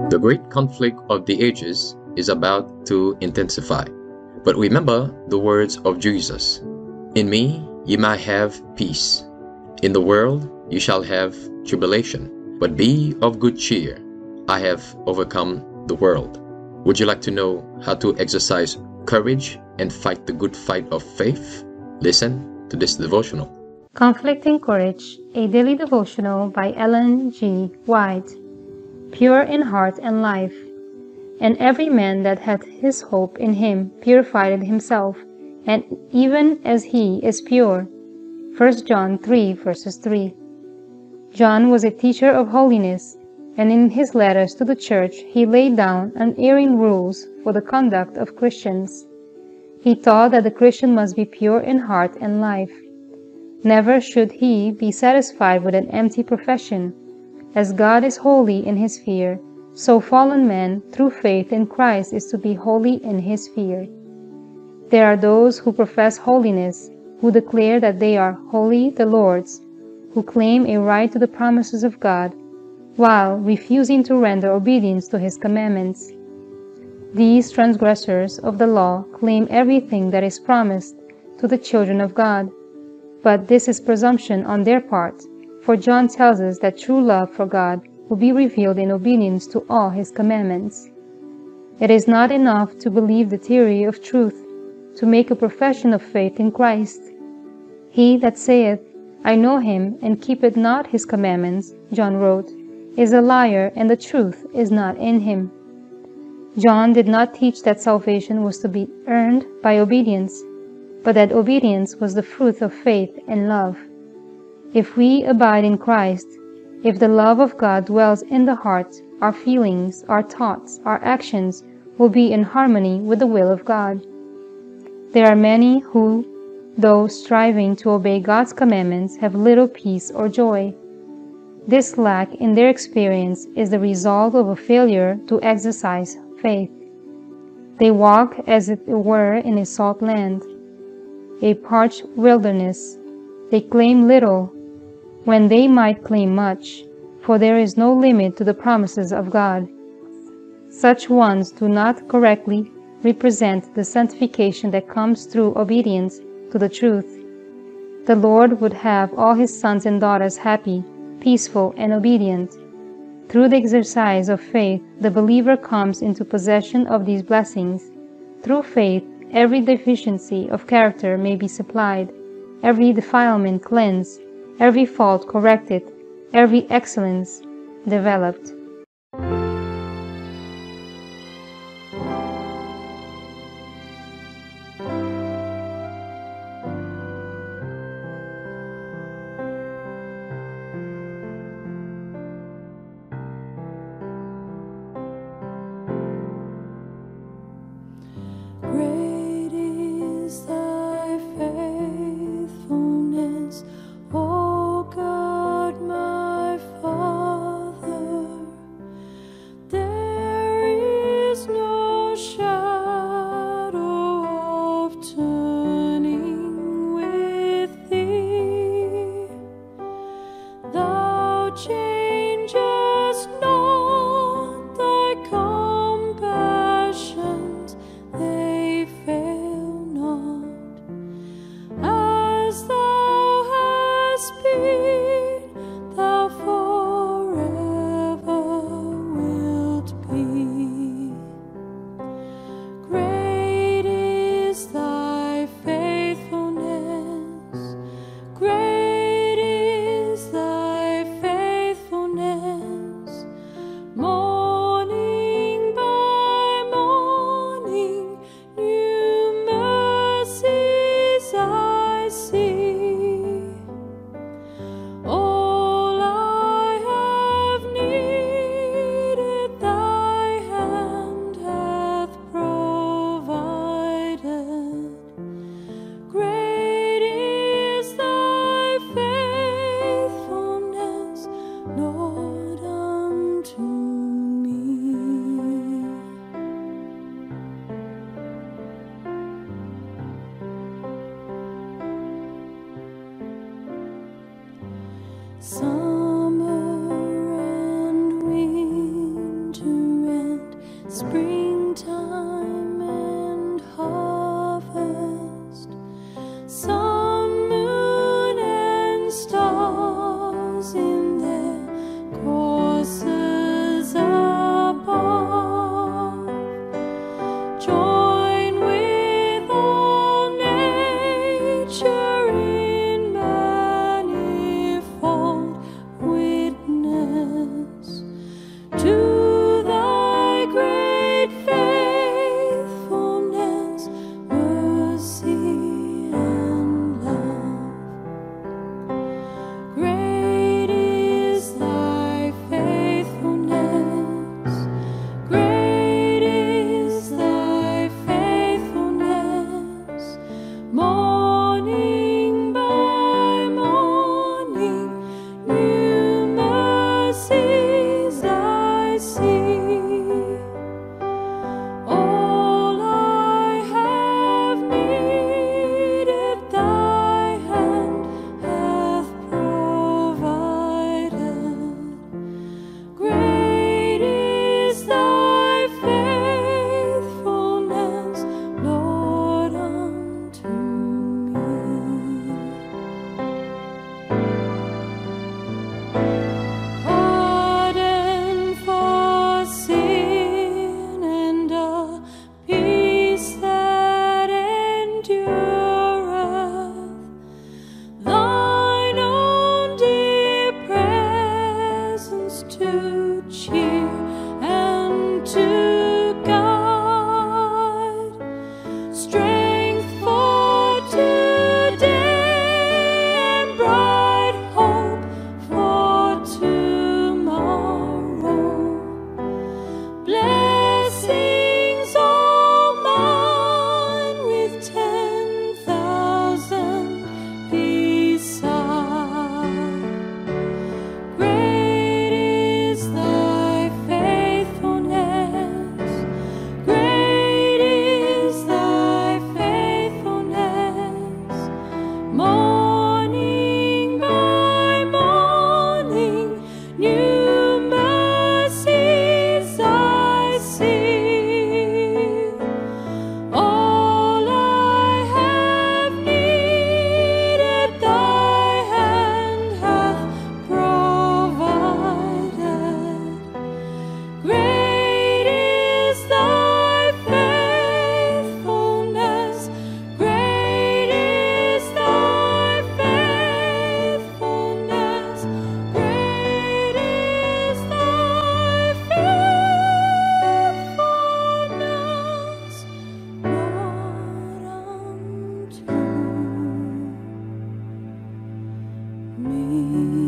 The great conflict of the ages is about to intensify. But remember the words of Jesus. In me ye might have peace. In the world you shall have tribulation. But be of good cheer. I have overcome the world. Would you like to know how to exercise courage and fight the good fight of faith? Listen to this devotional. Conflicting Courage, a daily devotional by Ellen G. White. Pure in heart and life. And every man that hath his hope in him purified himself, and even as he is pure. 1 John 3 verses 3. John was a teacher of holiness, and in his letters to the church he laid down unerring rules for the conduct of Christians. He taught that the Christian must be pure in heart and life. Never should he be satisfied with an empty profession. As God is holy in his fear, so fallen man, through faith in Christ, is to be holy in his fear. There are those who profess holiness, who declare that they are wholly the Lord's, who claim a right to the promises of God, while refusing to render obedience to his commandments. These transgressors of the law claim everything that is promised to the children of God. But this is presumption on their part, for John tells us that true love for God will be revealed in obedience to all his commandments. It is not enough to believe the theory of truth, to make a profession of faith in Christ. He that saith, I know him, and keepeth not his commandments, John wrote, is a liar, and the truth is not in him. John did not teach that salvation was to be earned by obedience, but that obedience was the fruit of faith and love. If we abide in Christ, if the love of God dwells in the heart, our feelings, our thoughts, our actions will be in harmony with the will of God. There are many who, though striving to obey God's commandments, have little peace or joy. This lack in their experience is the result of a failure to exercise faith. They walk as it were in a salt land, a parched wilderness. They claim little when they might claim much, for there is no limit to the promises of God. Such ones do not correctly represent the sanctification that comes through obedience to the truth. The Lord would have all his sons and daughters happy, peaceful, and obedient. Through the exercise of faith, the believer comes into possession of these blessings. Through faith, every deficiency of character may be supplied, every defilement cleansed, every fault corrected, every excellence developed. Great is thy faithfulness, O God my Father. cheer and to guide, strength for today and bright hope for tomorrow. Blessings all mine with 10,000 beside. Great is thy faithfulness. Great is thy faithfulness. Morning by morning, new mercies I see. All I have needed, thy hand hath provided. Great is thy faithfulness. Great is thy faithfulness. Great is thy faithfulness, Lord, unto me.